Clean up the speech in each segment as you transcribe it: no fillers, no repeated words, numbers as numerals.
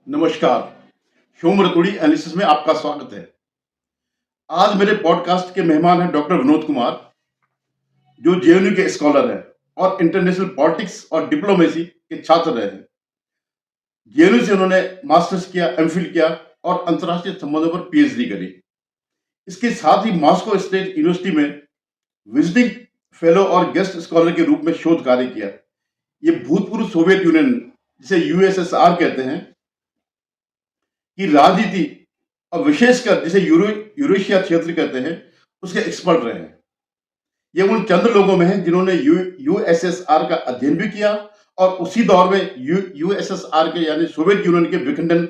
नमस्कार। शोम रतोड़ी एनालिसिस में आपका स्वागत है। आज मेरे पॉडकास्ट के मेहमान हैं डॉक्टर विनोद कुमार, जो जेएनयू के स्कॉलर हैं और इंटरनेशनल पॉलिटिक्स और डिप्लोमेसी के छात्र रहे हैं। जेएनयू से उन्होंने मास्टर्स किया, एमफिल किया और अंतर्राष्ट्रीय संबंधों पर पीएचडी करी। इसके साथ ही मॉस्को स्टेट यूनिवर्सिटी में विजिटिंग फेलो और गेस्ट स्कॉलर के रूप में शोध कार्य किया। ये भूतपूर्व सोवियत यूनियन, जिसे यूएसएसआर कहते हैं, की राजनीति और विशेषकर जिसे यूरेशिया क्षेत्र कहते हैं, उसके एक्सपर्ट रहे हैं। ये उन चंद लोगों में हैं जिन्होंने यूएसएसआर का अध्ययन भी किया और उसी दौर में यूएसएसआर के यानी सोवियत यूनियन के विखंडन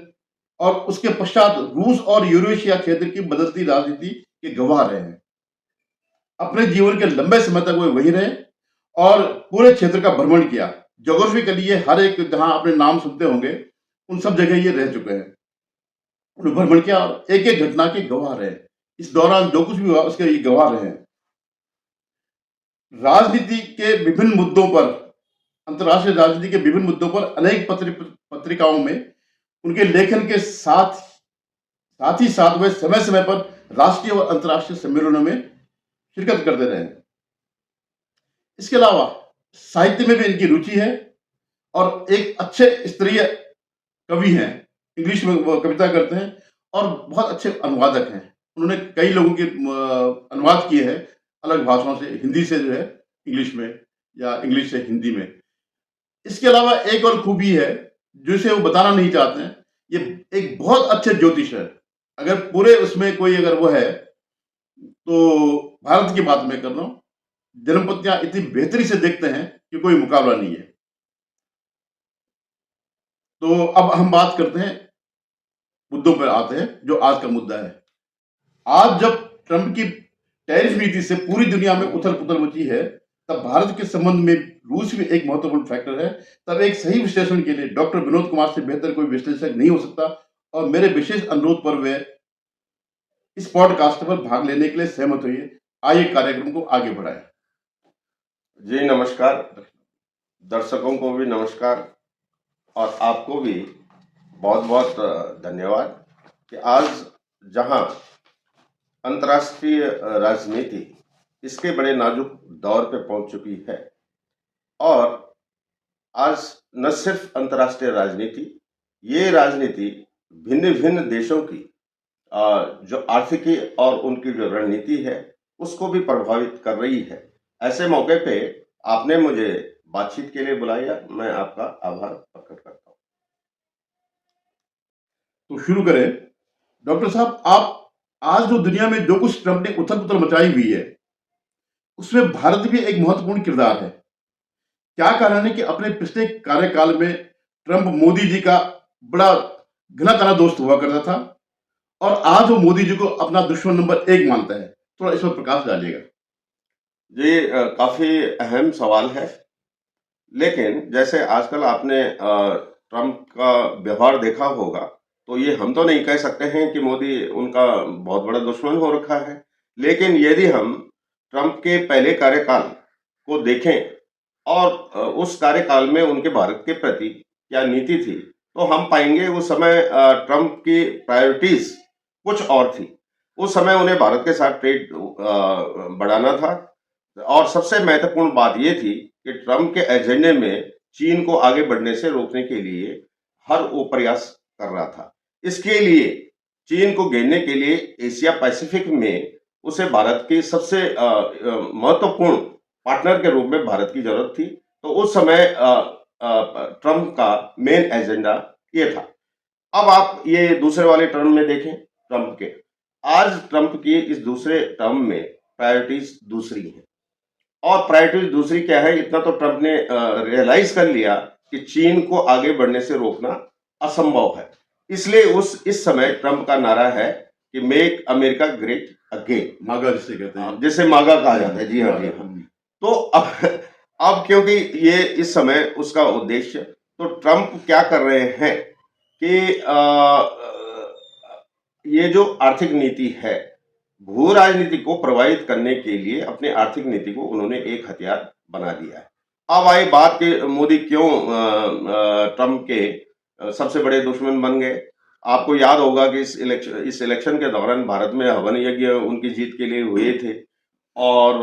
और उसके पश्चात रूस और यूरेशिया क्षेत्र की बदलती राजनीति के गवाह रहे हैं। अपने जीवन के लंबे समय तक वे वहीं रहे और पूरे क्षेत्र का भ्रमण किया। ज्योग्राफिकली ये हर एक जहां आपने नाम सुनते होंगे, उन सब जगह ये रह चुके हैं। उन्होंने भ्रमण किया और एक एक घटना के गवाह रहे। इस दौरान जो कुछ भी हुआ उसके ये गवाह रहे हैं। राजनीति के विभिन्न मुद्दों पर, अंतर्राष्ट्रीय राजनीति के विभिन्न मुद्दों पर अनेक पत्रिकाओं में उनके लेखन के साथ ही साथ वे समय समय पर राष्ट्रीय और अंतर्राष्ट्रीय सम्मेलनों में शिरकत करते रहे। इसके अलावा साहित्य में भी इनकी रुचि है और एक अच्छे स्तरीय कवि हैं। इंग्लिश में वो कविता करते हैं और बहुत अच्छे अनुवादक हैं। उन्होंने कई लोगों के अनुवाद किए हैं अलग भाषाओं से, हिंदी से जो है इंग्लिश में या इंग्लिश से हिंदी में। इसके अलावा एक और खूबी है जिसे वो बताना नहीं चाहते हैं। ये एक बहुत अच्छे ज्योतिष है। अगर पूरे उसमें कोई अगर वो है तो भारत की बात मैं कर रहा हूँ। जन्मपत्तियां इतनी बेहतरी से देखते हैं कि कोई मुकाबला नहीं है। तो अब हम बात करते हैं, मुद्दों पर आते हैं जो आज का मुद्दा है। आज जब ट्रंप की टैरिफ नीति से पूरी दुनिया में उथल पुथल मची है, तब भारत के संबंध में रूस भी एक महत्वपूर्ण फैक्टर है। तब एक सही विश्लेषण के लिए डॉक्टर विनोद कुमार से बेहतर कोई विश्लेषक नहीं हो सकता और मेरे विशेष अनुरोध पर वे इस पॉडकास्ट पर भाग लेने के लिए सहमत हुए। आइए कार्यक्रम को आगे बढ़ाएं। जी नमस्कार, दर्शकों को भी नमस्कार और आपको भी बहुत बहुत धन्यवाद कि आज जहां अंतर्राष्ट्रीय राजनीति इसके बड़े नाजुक दौर पे पहुंच चुकी है और आज न सिर्फ अंतर्राष्ट्रीय राजनीति, ये राजनीति भिन्न भिन्न देशों की जो आर्थिकी और उनकी जो रणनीति है उसको भी प्रभावित कर रही है। ऐसे मौके पे आपने मुझे बातचीत के लिए बुलाया, मैं आपका आभार प्रकट करता हूँ। तो शुरू करें। डॉक्टर साहब, आप आज जो दुनिया में जो कुछ ट्रंप ने उथल पुथल मचाई हुई है, उसमें भारत भी एक महत्वपूर्ण किरदार है। क्या कारण है कि अपने पिछले कार्यकाल में ट्रंप मोदी जी का बड़ा घना घना दोस्त हुआ करता था और आज वो मोदी जी को अपना दुश्मन नंबर 1 मानता है? थोड़ा इस पर प्रकाश डालिएगा। ये काफी अहम सवाल है, लेकिन जैसे आजकल आपने ट्रंप का व्यवहार देखा होगा, तो ये हम तो नहीं कह सकते हैं कि मोदी उनका बहुत बड़ा दुश्मन हो रखा है। लेकिन यदि हम ट्रंप के पहले कार्यकाल को देखें और उस कार्यकाल में उनके भारत के प्रति क्या नीति थी, तो हम पाएंगे उस समय ट्रंप की प्रायोरिटीज कुछ और थी। उस समय उन्हें भारत के साथ ट्रेड बढ़ाना था और सबसे महत्वपूर्ण बात यह थी कि ट्रंप के एजेंडे में चीन को आगे बढ़ने से रोकने के लिए हर वो प्रयास कर रहा था। इसके लिए चीन को घेरने के लिए एशिया पैसिफिक में उसे भारत की सबसे महत्वपूर्ण पार्टनर के रूप में भारत की जरूरत थी। तो उस समय ट्रंप का मेन एजेंडा ये था। अब आप ये दूसरे वाले टर्म में देखें ट्रंप के, आज ट्रंप की इस दूसरे टर्म में प्रायोरिटीज दूसरी हैं। और प्रायोरिटीज दूसरी क्या है, इतना तो ट्रंप ने रियलाइज कर लिया कि चीन को आगे बढ़ने से रोकना असंभव है। इसलिए इस समय ट्रंप का नारा है कि मेक अमेरिका ग्रेट अगेन, मागा जिसे कहते हैं, जिसे मागा कहा जाता है। जी हाँ, जी हाँ। तो अब क्योंकि ये इस समय उसका उद्देश्य, तो ट्रंप क्या कर रहे हैं कि ये जो आर्थिक नीति है, भू राजनीति को प्रभावित करने के लिए अपने आर्थिक नीति को उन्होंने एक हथियार बना दिया है। अब आई बात कि मोदी क्यों ट्रंप के सबसे बड़े दुश्मन बन गए। आपको याद होगा कि इस इलेक्शन के दौरान भारत में हवन यज्ञ उनकी जीत के लिए हुए थे और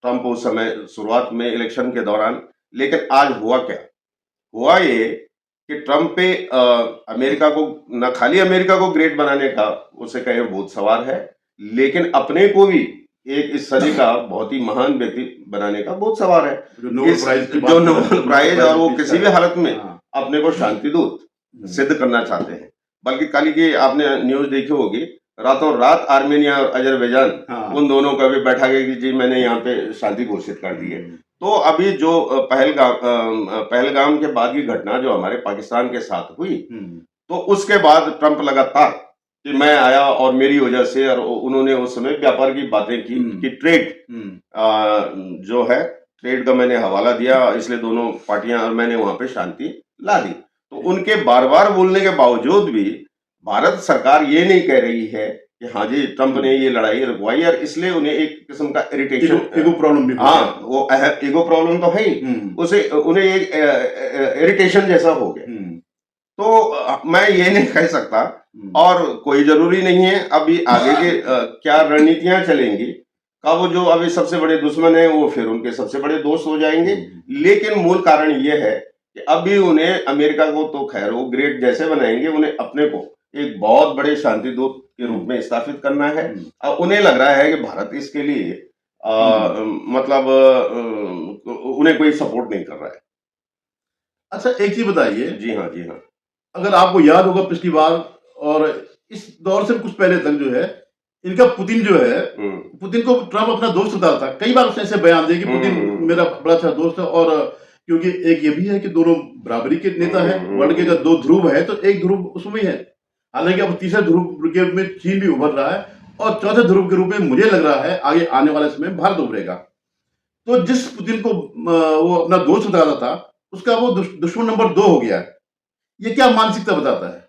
ट्रंप उस समय शुरुआत में इलेक्शन के दौरान, लेकिन आज हुआ क्या? हुआ ये कि ट्रंप पे अमेरिका को, न खाली अमेरिका को ग्रेट बनाने का उसे कहें भूत सवार है, लेकिन अपने को भी एक इस सदी का बहुत ही महान व्यक्ति बनाने का भूत सवार है। जो नोबेल प्राइज की बात जो कर रहे हैं, नोबेल प्राइज, और वो जीतता किसी भी है। हालत में हाँ। अपने को शांति दूत सिद्ध करना चाहते हैं। बल्कि कल की आपने न्यूज देखी होगी, रातों रात आर्मेनिया और अजरबैजान हाँ। उन दोनों का भी बैठा गया कि जी मैंने यहाँ पे शांति घोषित कर दी है। तो अभी जो पहलगाम के बाद की घटना जो हमारे पाकिस्तान के साथ हुई, तो उसके बाद ट्रंप लगातार कि मैं आया और मेरी वजह से, और उन्होंने उस समय व्यापार की बातें की कि ट्रेड जो है, ट्रेड का मैंने हवाला दिया, इसलिए दोनों पार्टियां, और मैंने वहां पे शांति ला दी। तो उनके बार बार बोलने के बावजूद भी भारत सरकार ये नहीं कह रही है कि हाँ जी ट्रंप ने ये लड़ाई रुकवाई, और इसलिए उन्हें एक किस्म का इरिटेशन, ईगो प्रॉब्लम भी हो हाँ गया। वो ईगो प्रॉब्लम तो है ही, उसे उन्हें एक इरिटेशन जैसा हो गया। तो मैं ये नहीं कह सकता, और कोई जरूरी नहीं है अभी आगे के क्या रणनीतियां चलेंगी, कब जो अभी सबसे बड़े दुश्मन है वो फिर उनके सबसे बड़े दोस्त हो जाएंगे। लेकिन मूल कारण ये है कि अभी उन्हें, अमेरिका को तो खैर वो ग्रेट जैसे बनाएंगे, उन्हें अपने को एक बहुत बड़े शांति दूत के रूप में स्थापित करना है। अब उन्हें लग रहा है कि भारत इसके लिए मतलब उन्हें कोई सपोर्ट नहीं कर रहा है। अच्छा, एक चीज बताइए। जी हाँ, जी हाँ। अगर आपको याद होगा पिछली बार और इस दौर से कुछ पहले तक जो है, इनका पुतिन जो है, पुतिन को ट्रंप अपना दोस्त बताता था। कई बार उसने ऐसे बयान दिए कि पुतिन मेरा बड़ा अच्छा दोस्त है, और क्योंकि एक ये भी है कि दोनों बराबरी के नेता हैं। वर्ल्ड के अगर दो ध्रुव है तो एक ध्रुव उसमें है। हालांकि अब तीसरे ध्रुव के रूप में चीन भी उभर रहा है, और चौथे ध्रुव के रूप में मुझे लग रहा है आगे आने वाले समय भारत उभरेगा। तो जिस पुतिन को वो अपना दोस्त बताता था, उसका वो दुश्मन नंबर 2 हो गया है। ये क्या मानसिकता बताता है?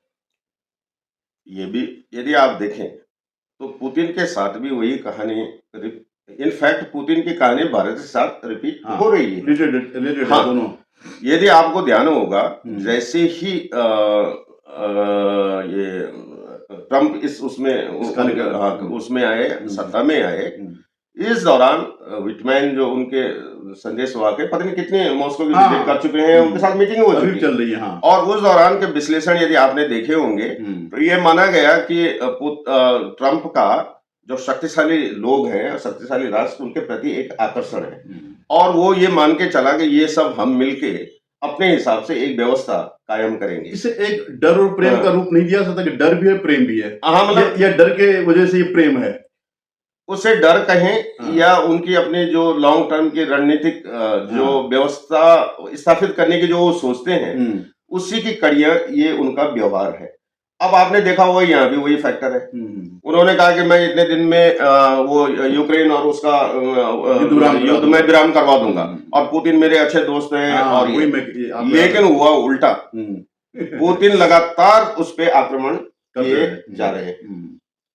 ये भी यदि आप देखें तो पुतिन के साथ भी वही कहानी, इनफैक्ट पुतिन की कहानी भारत के साथ रिपीट हो रही है। रिलेटेड हाँ, दोनों। यदि आपको ध्यान होगा, जैसे ही ये ट्रंप उसमें आए, सत्ता में आए, इस दौरान विटमैन जो उनके संदेश वाहक है, पता नहीं कितने मॉस्को की विजिट कर चुके हैं, उनके साथ मीटिंग हो चुकी चल रही है। हाँ। और उस दौरान के विश्लेषण यदि आपने देखे होंगे तो ये माना गया कि ट्रंप का जो शक्तिशाली लोग हैं, शक्तिशाली राष्ट्र, उनके प्रति एक आकर्षण है, और वो ये मान के चला कि ये सब हम मिलके अपने हिसाब से एक व्यवस्था कायम करेंगे। इसे एक डर और प्रेम का रूप नहीं दिया सकता कि डर भी है प्रेम भी है। हाँ, मतलब या डर के वजह से ये प्रेम है, उसे डर कहें या उनकी अपनी जो लॉन्ग टर्म की रणनीतिक जो व्यवस्था स्थापित करने की जो वो सोचते हैं, उसी की कड़ियां ये उनका व्यवहार है। अब आपने देखा होगा यहाँ भी वही फैक्टर है। उन्होंने कहा कि मैं इतने दिन में वो यूक्रेन और उसका युद्ध में विराम करवा दूंगा, और पुतिन मेरे अच्छे दोस्त हैं, और लेकिन हुआ उल्टा। पुतिन लगातार उस पे आक्रमण किए जा रहे हैं।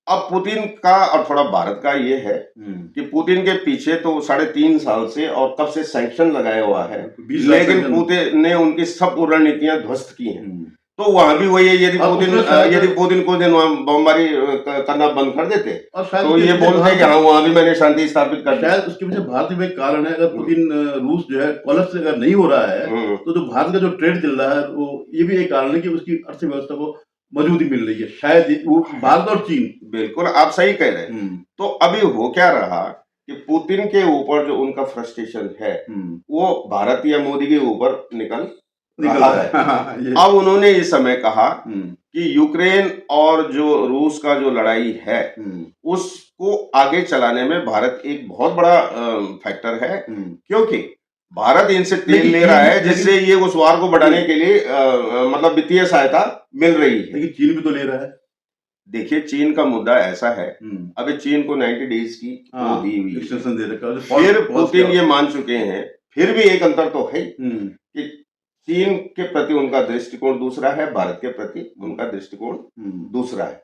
अब पुतिन का और थोड़ा भारत का ये है कि पुतिन के पीछे तो 3.5 साल से और कब से सैंक्शन लगाया हुआ है, लेकिन पुतिन ने उनकी सब रणनीतियां ध्वस्त की हैं। तो वहां भी वही है, यदि पुतिन को दिन वहां बमबारी करना बंद कर देते तो ये बोलते कि हाँ वहां भी मैंने शांति स्थापित कर दी। शायद उसके पीछे भारत में एक कारण है। अगर पुतिन रूस जो है कोलैप्स अगर नहीं हो रहा है, तो जो भारत का जो ट्रेड चल रहा है, वो ये भी एक कारण है कि उसकी अर्थव्यवस्था को मजबूती मिल रही है, शायद वो भारत और चीन। बिल्कुल आप सही कह रहे हैं। तो अभी हो क्या रहा कि पुतिन के ऊपर जो उनका फ्रस्ट्रेशन है, वो भारत या मोदी के ऊपर निकल रहा है। अब उन्होंने इस समय कहा कि यूक्रेन और जो रूस का जो लड़ाई है, उसको आगे चलाने में भारत एक बहुत बड़ा फैक्टर है, क्योंकि भारत इनसे तेल ले रहा है, जिससे ये उस वार को बढ़ाने के लिए मतलब वित्तीय सहायता मिल रही है। लेकिन चीन भी तो ले रहा है। देखिए चीन का मुद्दा ऐसा है, अभी चीन को 90 डेज की वो दी हुई एक्सटेंशन दे रखा है। फिर पुतिन ये मान चुके हैं, फिर भी एक अंतर तो है कि चीन के प्रति उनका दृष्टिकोण दूसरा है, भारत के प्रति उनका दृष्टिकोण दूसरा है।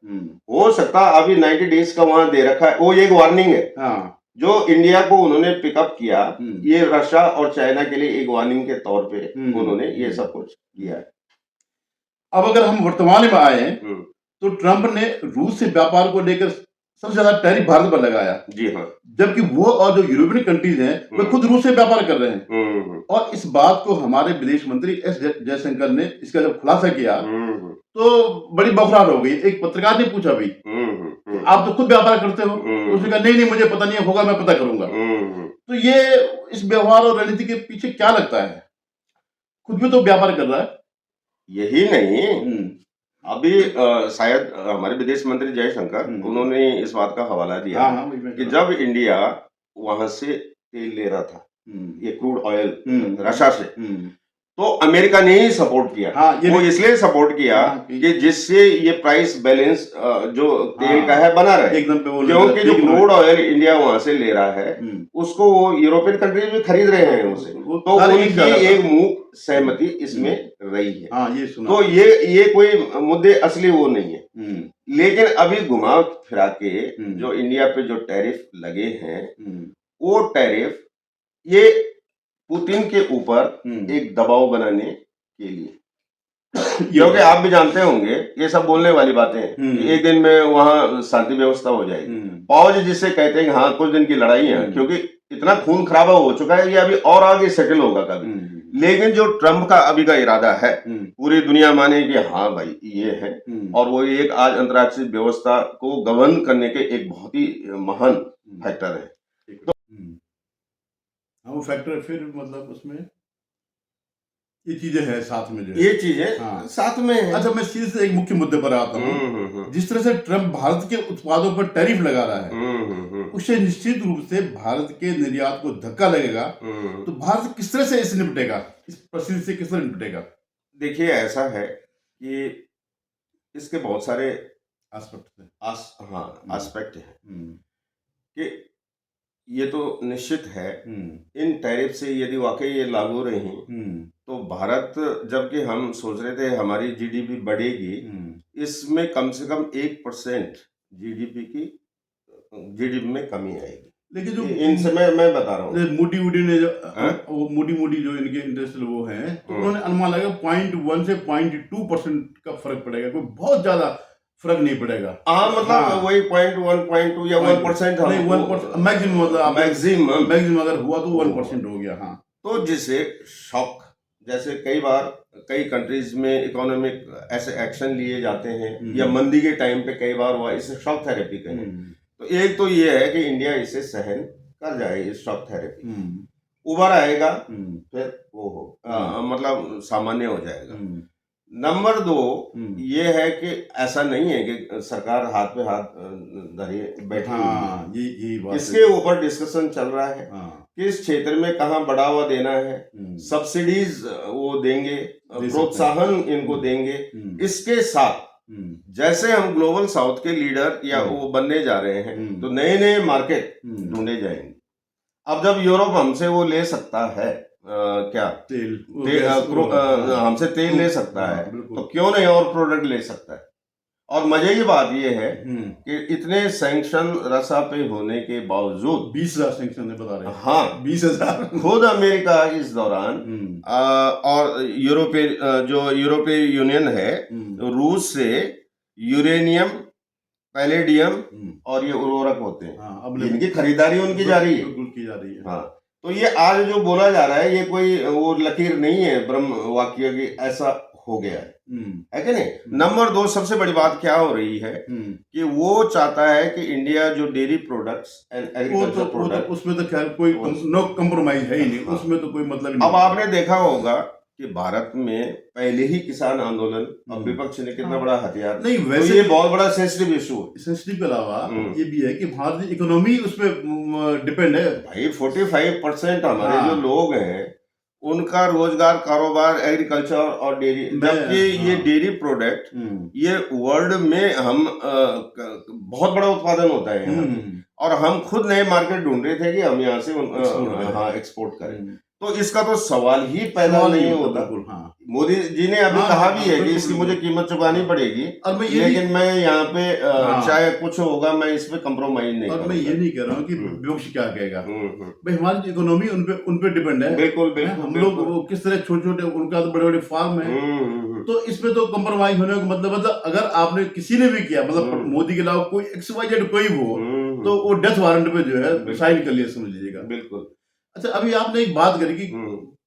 हो सकता अभी 90 डेज का वहां दे रखा है, वो एक वार्निंग है जो इंडिया को उन्होंने पिकअप किया। ये रशिया और चाइना के लिए एक वार्निंग के तौर पे उन्होंने ये सब कुछ किया है। अब अगर हम वर्तमान में आए हम्म, तो ट्रंप ने रूस से व्यापार को लेकर सबसे ज्यादा टैरिफ भारत पर लगाया, जी हाँ। जबकि वो और जो यूरोपियन कंट्रीज हैं वे खुद रूस से व्यापार कर रहे हैं। हम्म, और इस बात को हमारे विदेश मंत्री एस जयशंकर ने इसका जब खुलासा किया हम्म, तो बड़ी बौखलाहट हो गई। एक पत्रकार ने पूछा भी कि आप तो खुद व्यापार करते हो, तो उसने कहा नहीं नहीं मुझे पता नहीं होगा, मैं पता करूंगा। तो ये इस व्यवहार और रणनीति के पीछे क्या लगता है? खुद भी तो व्यापार कर रहा है। यही नहीं, हम्म, अभी शायद हमारे विदेश मंत्री जयशंकर उन्होंने इस बात का हवाला दिया हाँ हाँ वही मैं कि कह रहा जब इंडिया वहां से तेल ले रहा था, हूं। ये क्रूड ऑयल हम्म, रशिया से, हम्म, तो अमेरिका ने ही सपोर्ट किया। हाँ ये वो भी- इसलिए सपोर्ट किया हाँ, कि जिससे ये प्राइस बैलेंस जो तेल का है बना रहे, एकदम पे वो क्योंकि जो क्रूड ऑयल इंडिया वहां से ले रहा है उसको वो यूरोपियन कंट्रीज भी खरीद रहे हैं उसे, तो उनकी एक मूक सहमति इसमें रही है। हाँ ये सुना। तो ये कोई मुद्दे असली वो नहीं है, लेकिन अभी घुमा फिरा के जो इंडिया पे जो टैरिफ लगे हैं वो टैरिफ ये पुतिन के ऊपर एक दबाव बनाने के लिए, क्योंकि आप भी जानते होंगे ये सब बोलने वाली बातें हैं कि एक दिन में वहां शांति व्यवस्था हो जाएगी, पॉज जिसे कहते हैं कि हाँ कुछ दिन की लड़ाई है, क्योंकि इतना खून खराबा हो चुका है, ये अभी और आगे सेटल होगा कभी। लेकिन जो ट्रम्प का अभी का इरादा है पूरी दुनिया माने कि हाँ भाई ये है, और वो एक आज अंतर्राष्ट्रीय व्यवस्था को गवर्न करने के एक बहुत ही महान फैक्टर है। वो फैक्टर फिर मतलब उसमें ये चीजें हैं साथ में जो है। ये चीजें साथ में है। अच्छा मैं सीधे से एक मुख्य मुद्दे पर आता हूँ। जिस तरह से ट्रम्प भारत के उत्पादों पर टैरिफ लगा रहा है उससे निश्चित रूप से भारत के निर्यात को धक्का लगेगा। तो भारत किस तरह से इससे निपटेगा, इस परिस्थिति से किस तरह निपटेगा? देखिए ऐसा है कि इसके बहुत सारे एस्पेक्ट हैं कि ये तो निश्चित है इन टैरिफ से यदि वाकई ये लागू रही तो भारत, जबकि हम सोच रहे थे हमारी जीडीपी बढ़ेगी, इसमें कम से कम 1% जीडीपी की जीडीपी में कमी आएगी। लेकिन जो इन समय मैं बता रहा हूँ मोदी ने जो वो मोदी जो इनके इंडस्ट्रियल वो हैं तो उन्होंने अनुमान लगा 0.1 से 0.2% का फर्क पड़ेगा, कोई बहुत ज्यादा फर्क नहीं पड़ेगा। हाँ मतलब वही 0.1 0.2 या 1% नहीं 1% मैक्सिमम, मतलब मैक्सिमम अगर हुआ तो 1% हो गया। हाँ तो जिसे शॉक, जैसे कई बार कई कंट्रीज में इकोनॉमिक ऐसे एक्शन लिए जाते हैं या मंदी के टाइम पे कई बार हुआ, इसे शॉक थेरेपी कहें। तो एक तो ये है कि इंडिया इसे सहन कर जाए, इस शॉक थेरेपी उबर आएगा, फिर वो हो मतलब सामान्य हो जाएगा। नंबर 2 ये है कि ऐसा नहीं है कि सरकार हाथ पे हाथ धरे बैठी हुई है। इसके ऊपर डिस्कशन चल रहा है किस क्षेत्र में कहाँ बढ़ावा देना है, सब्सिडीज वो देंगे, प्रोत्साहन इनको देंगे। इसके साथ जैसे हम ग्लोबल साउथ के लीडर या वो बनने जा रहे हैं तो नए नए मार्केट ढूंढे जाएंगे। अब जब यूरोप हमसे वो ले सकता है क्या हमसे तेल ले सकता है तो क्यों नहीं और प्रोडक्ट ले सकता है। और मजे की बात यह है कि इतने सैंक्शन रसा पे होने के बावजूद 20,000 सैंक्शन बता रहे हैं। हाँ 20,000 खुद अमेरिका इस दौरान और यूरोपीय यूनियन है रूस से यूरेनियम, पैलेडियम और ये उर्वरक होते हैं, इनकी खरीदारी उनकी जा रही है। हाँ तो ये आज जो बोला जा रहा है ये कोई वो लकीर नहीं है ब्रह्म वाक्य की, ऐसा हो गया है कि नहीं। नंबर 2 सबसे बड़ी बात क्या हो रही है कि वो चाहता है कि इंडिया जो dairy products and agriculture product, उसमें तो खैर कोई नो कंप्रोमाइज है ही नहीं, उसमें तो कोई मतलब नहीं। अब आपने देखा होगा कि भारत में पहले ही किसान आंदोलन और विपक्ष ने कितना बड़ा हथियार, नहीं वैसे तो ये बहुत बड़ा सेंसिटिव इशू है। सेंसिटिव के अलावा ये भी है कि भारतीय इकोनॉमी उस पर डिपेंड है भाई। 45% हमारे जो लोग हैं उनका रोजगार कारोबार एग्रीकल्चर और डेयरी, जबकि ये डेयरी प्रोडक्ट ये वर्ल्ड में हम बहुत बड़ा उत्पादन होता है यहाँ, और हम खुद नए मार्केट ढूंढ रहे थे कि हम यहाँ से एक्सपोर्ट करें। तो इसका तो सवाल ही पैदा नहीं होता। मोदी जी ने अभी कहा भी है कि इसकी मुझे कीमत चुकानी पड़ेगी, लेकिन मैं यहाँ पे चाहे कुछ होगा मैं इस पे कंप्रोमाइज नहीं करूंगा। और मैं ये नहीं कह रहा हूँ कि विपक्ष क्या कहेगा, भाई हमारी इकोनॉमी उन पे डिपेंड है। बिल्कुल हम लोग किस तरह छोटे छोटे, उनका तो बड़े बड़े फार्म है, तो इसमें तो कॉम्प्रोमाइज होने का मतलब अगर आपने किसी ने भी किया, मतलब मोदी के अलावा कोई XYZ कोई भी हो, तो वो डेथ वारंट पे जो है साइन कर लिया, समझ लीजिएगा। बिल्कुल। अच्छा, अभी आपने एक बात करी कि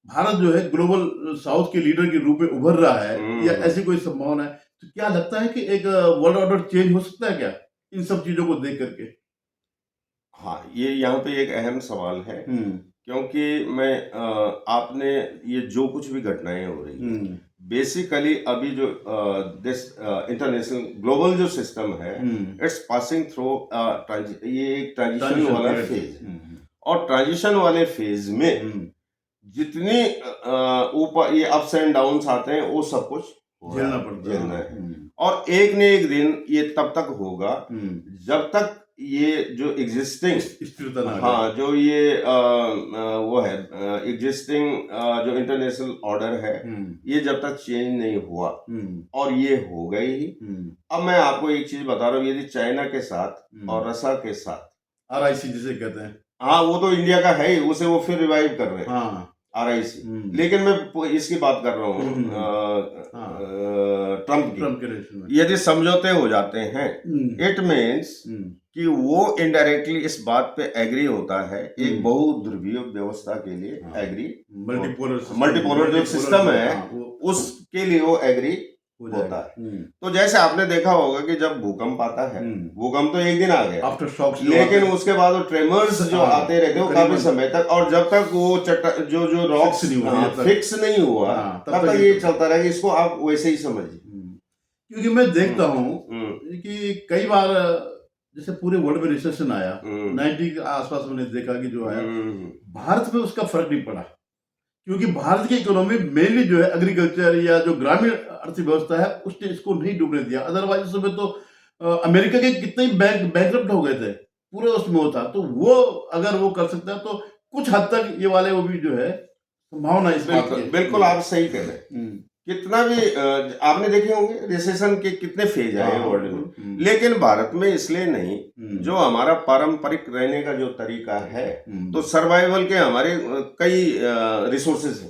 भारत जो है ग्लोबल साउथ के लीडर के रूप में उभर रहा है, या ऐसी कोई संभावना है, तो क्या लगता है कि एक वर्ल्ड ऑर्डर चेंज हो सकता है क्या इन सब चीजों को देख करके? हाँ, ये यहाँ पे एक अहम सवाल है, क्योंकि आपने ये जो कुछ भी घटनाएं हो रही हैं, बेसिकली अभी जो दिस इंटरनेशनल ग्लोबल जो सिस्टम है, इट्स पासिंग थ्रू ये एक ट्रांजिशन वाला फेज है, और ट्रांजिशन वाले फेज में जितनी ऊपर ये अप्स एंड डाउन्स आते हैं, वो सब कुछ झेलना है। और एक न एक दिन ये तब तक होगा जब तक ये जो एग्जिस्टिंग, हाँ, जो ये वो है एग्जिस्टिंग जो इंटरनेशनल ऑर्डर है, ये जब तक चेंज नहीं हुआ, और ये हो गई ही। अब मैं आपको एक चीज बता रहा हूँ, यदि चाइना के साथ और रशिया के साथ, RIC जिसे कहते हैं, हाँ, वो तो इंडिया का है ही, उसे वो फिर रिवाइव कर रहे हैं, RIC। लेकिन मैं इसकी बात कर रहा हूँ ट्रम्प की। यदि समझौते हो जाते हैं, इट मीन्स कि वो इनडायरेक्टली इस बात पे एग्री होता है, एक बहुध्रुवीय व्यवस्था के लिए एग्री, मल्टीपोलर जो सिस्टम है उसके लिए वो एग्री होता है। तो जैसे आपने देखा होगा कि जब भूकंप आता है, भूकंप तो एक दिन आ गया, आफ्टर शॉक्स, लेकिन उसके बाद वो ट्रेमर्स जो आते रहते हैं वो काफी समय तक, और जब तक वो जो रॉक्स फिक्स नहीं हुआ, तब तक ये चलता रहेगा। इसको आप वैसे ही समझिए। क्योंकि मैं देखता हूँ कि कई बार जैसे पूरे वर्ल्ड में रिसेशन आया 90 के आसपास, मैंने देखा कि जो आया, भारत में उसका फर्क नहीं पड़ा, क्योंकि भारत की इकोनॉमी मेनली जो है एग्रीकल्चर या जो ग्रामीण अर्थव्यवस्था है, उसने इसको नहीं डूबने दिया। अदरवाइज उस समय तो अमेरिका के कितने ही बैंकरप्ट हो गए थे, पूरे उसमें होता। तो वो अगर वो कर सकता है तो कुछ हद तक ये वाले वो भी जो है संभावना इस बात की। बिल्कुल आप सही कह रहे हैं। कितना भी आपने देखे होंगे रिसेशन के कितने फेज आए वर्ल्ड में, लेकिन भारत में इसलिए नहीं, जो हमारा पारंपरिक रहने का जो तरीका है, तो सर्वाइवल के हमारे कई रिसोर्सेज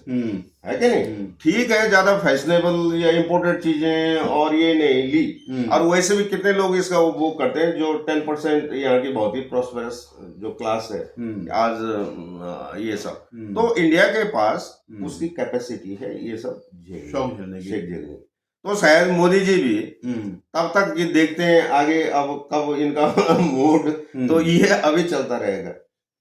है कि नहीं। ठीक है, ज्यादा फैशनेबल या इम्पोर्टेड चीजें और ये नहीं ली, और वैसे भी कितने लोग इसका वो करते हैं, जो 10% यहाँ की बहुत ही प्रोस्पेरस जो क्लास है आज, ये सब, तो इंडिया के पास उसकी कैपेसिटी है ये सब झेलने। तो शायद मोदी जी भी तब तक ये देखते हैं आगे, अब कब इनका मूड, तो ये अभी चलता रहेगा।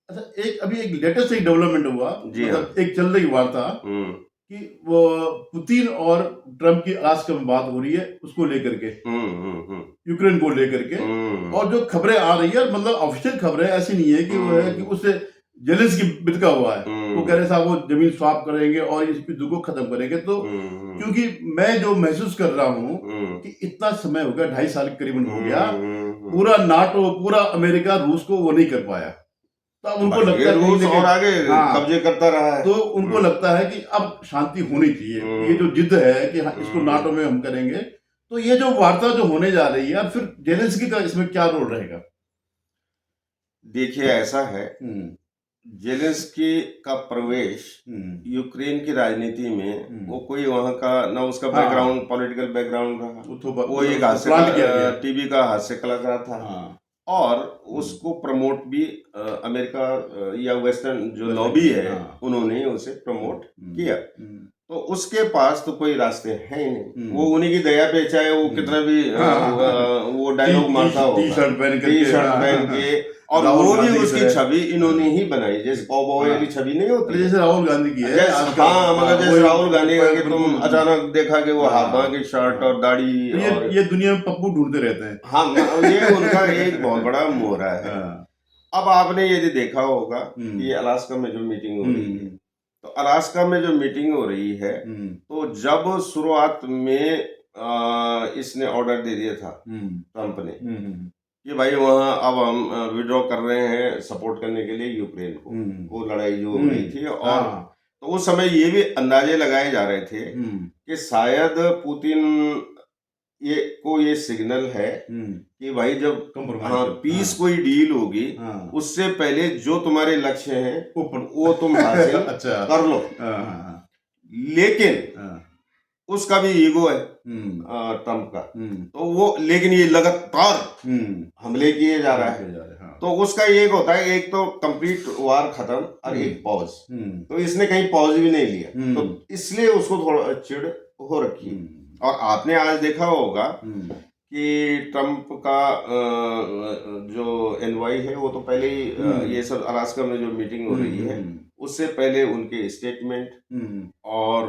अच्छा, अभी एक लेटेस्ट एक डेवलपमेंट हुआ, मतलब एक चल रही वार्ता कि वो पुतिन और ट्रम्प की अलास्का में बात हो रही है, उसको लेकर के, यूक्रेन को लेकर के, और जो खबरें आ रही है, मतलब ऑफिशियल खबरें, ऐसी नहीं है कि वो है कि उससे जेलेंस्की बितका हुआ है, वो कह रहे साहब वो जमीन स्वाप करेंगे और इस युद्ध को खत्म करेंगे। तो क्योंकि मैं जो महसूस कर रहा हूँ कि इतना समय हो गया, 2.5 साल करीबन हो गया, पूरा नाटो, पूरा अमेरिका रूस को वो नहीं कर पाया, तो उनको लगता है रूस और आगे कब्जे करता रहा है, तो उनको लगता है कि अब शांति होनी चाहिए। ये जो जिद है कि इसको नाटो में हम करेंगे, तो ये जो वार्ता जो होने जा रही है, फिर जेलेंस्की का इसमें क्या रोल रहेगा? देखिए, ऐसा है, जेलेंस्की का प्रवेश यूक्रेन की राजनीति में, वो कोई वहां का ना उसका बैकग्राउंड, पॉलिटिकल बैकग्राउंड रहा, वो एक हास्य टीवी का हास्य कलाकार था, और उसको प्रमोट भी अमेरिका या वेस्टर्न जो लॉबी है, उन्होंने उसे प्रमोट किया। तो उसके पास तो कोई रास्ते हैं ही नहीं, वो उन्हीं की दया पे, चाहे वो कितना भी वो डायलॉग मारता हो, टी शर्ट पहन के, और वो भी उसकी छवि इन्होंने ही बनाई, जैसे कॉबॉय की छवि नहीं होती, जैसे राहुल गांधी की है। हाँ, मतलब जैसे राहुल गांधी का कि तुम अचानक देखा कि वो हाथा की शर्ट और दाढ़ी, ये दुनिया में पप्पू ढूंढते रहते हैं। हाँ, ये उनका एक बहुत बड़ा मोहरा है। अब आपने यदि देखा होगा कि अलास्का में जो मीटिंग हो रही है, तो अलास्का में जो मीटिंग हो रही है, तो जब शुरुआत में इसने ऑर्डर दे दिया था ट्रम्प ने कि भाई वहाँ अब हम विड्रॉ कर रहे हैं सपोर्ट करने के लिए यूक्रेन को, वो लड़ाई जो हो रही थी, और तो उस समय ये भी अंदाजे लगाए जा रहे थे कि शायद पुतिन ये सिग्नल है कि भाई जब पीस कोई डील होगी, उससे पहले जो तुम्हारे लक्ष्य हैं वो तुम हासिल कर लो। लेकिन उसका भी ईगो है ट्रम्प का। तो वो, लेकिन ये लगातार हमले किए जा रहा है। हाँ। तो उसका एक होता है, एक तो कंप्लीट वार खत्म और एक पॉज। तो इसने कहीं पॉज भी नहीं लिया, तो इसलिए उसको थोड़ा चिढ़ हो रखी है। और आपने आज देखा होगा कि ट्रम्प का जो एनवाई है वो तो पहले ही ये सब अलास्का में जो मीटिंग हो रही है उससे पहले उनके स्टेटमेंट और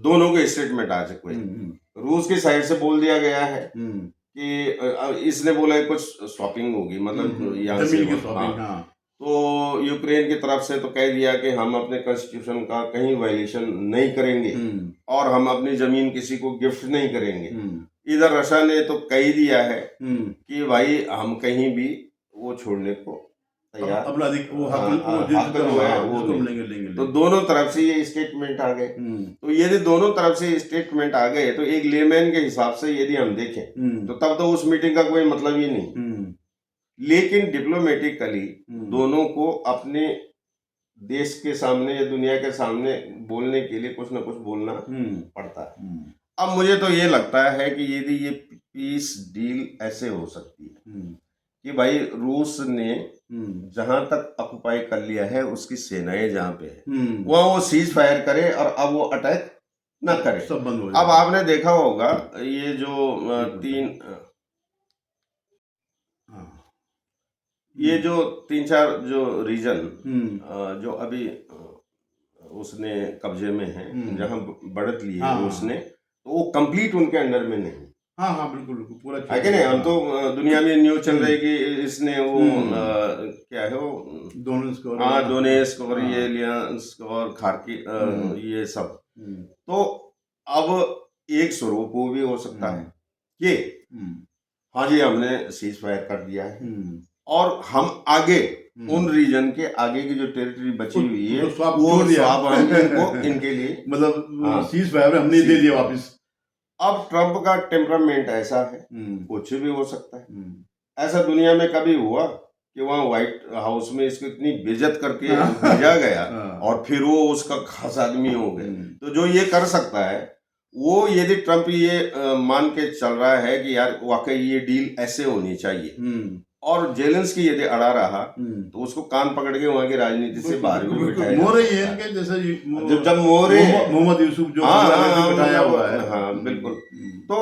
दोनों के स्टेटमेंट आ चुके हैं। रूस की साइड से बोल दिया गया है कि इसने बोला है कुछ स्वैपिंग होगी, मतलब यहाँ से हाँ। तो यूक्रेन की तरफ से तो कह दिया कि हम अपने कॉन्स्टिट्यूशन का कहीं वायलेशन नहीं करेंगे और हम अपनी जमीन किसी को गिफ्ट नहीं करेंगे। इधर रशिया ने तो कह दिया है कि भाई हम कहीं भी वो छोड़ने को तैयार, अपना वो हक जो है वो लेंगे। तो दोनों तरफ से ये स्टेटमेंट आ गए। तो यदि दोनों तरफ से स्टेटमेंट आ गए तो एक लेमैन के हिसाब से यदि हम देखें तो तब तो उस मीटिंग का कोई मतलब ही नहीं। लेकिन डिप्लोमेटिकली दोनों को अपने देश के सामने या दुनिया के सामने बोलने के लिए कुछ ना कुछ बोलना पड़ता है। अब मुझे तो ये लगता है कि यदि ये पीस डील ऐसे हो सकती है कि भाई रूस ने जहां तक ऑक्युपाई कर लिया है, उसकी सेनाएं जहां पे है वहां वो सीज फायर करे और अब वो अटैक ना करे, सब बंद हो जाए। अब आपने देखा होगा ये जो तीन चार जो रीजन जो अभी उसने कब्जे में है, जहां बढ़त ली है उसने, तो वो कंप्लीट उनके अंडर में नहीं। हाँ बिल्कुल पूरा है कि नहीं। हम तो दुनिया में न्यूज चल रही है कि इसने वो क्या है वो डोनेस्क और ये लियांस्क और खार्किव ये सब। तो अब एक स्वरूप वो भी हो सकता है कि हाँ जी हमने सीज फायर कर दिया है और हम आगे उन रीजन के आगे की जो टेरिटरी बची हुई है वो स्वाब इनके लिए मतलब सीज फायर हमने दे दिया वापस। अब ट्रम्प का टेम्परामेंट ऐसा है, कुछ भी हो सकता है। ऐसा दुनिया में कभी हुआ कि वहां व्हाइट हाउस में इसको इतनी बेइज्जत करके भेजा गया और फिर वो उसका खास आदमी हो गए। तो जो ये कर सकता है वो, यदि ट्रम्प ये मान के चल रहा है कि यार वाकई ये डील ऐसे होनी चाहिए और जेलेंस्की यदि अड़ा रहा तो उसको कान पकड़ के वहां की राजनीति से बाहर भी बिठाया। मोरे ये है जैसे जब मोरे मोहम्मद यूसुफ जो बिठाया हुआ है। हाँ बिल्कुल। तो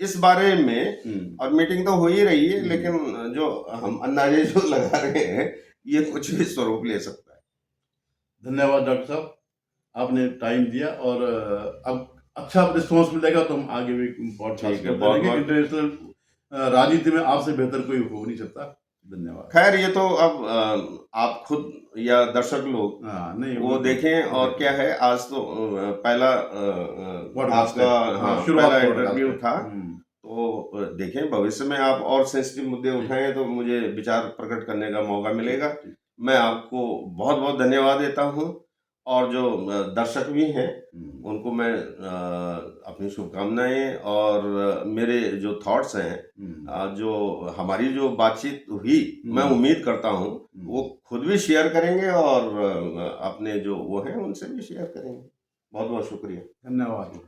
इस बारे में और मीटिंग तो हो ही रही है, लेकिन जो हम अंदाजे जो लगा रहे हैं ये कुछ भी स्वरूप ले सकता है। धन्यवाद डॉक्टर साहब, आपने टाइम दिया और अब अच्छा रिस्पॉन्स मिलेगा तो हम आगे भी पॉडकास्ट करते रहेंगे। इंटरनेशनल राजनीति में आपसे बेहतर कोई हो नहीं सकता। धन्यवाद। खैर ये तो अब आप खुद या दर्शक लोग नहीं वो देखें। और क्या है, आज तो पहला आपका पहला इंटरव्यू था, तो देखें भविष्य में आप और सेंसिटिव मुद्दे उठाएं तो मुझे विचार प्रकट करने का मौका मिलेगा। मैं आपको बहुत बहुत धन्यवाद देता हूं और जो दर्शक भी हैं उनको मैं अपनी शुभकामनाएं और मेरे जो थॉट्स हैं, जो हमारी जो बातचीत हुई, मैं उम्मीद करता हूं वो खुद भी शेयर करेंगे और अपने जो वो हैं उनसे भी शेयर करेंगे। बहुत बहुत शुक्रिया। धन्यवाद।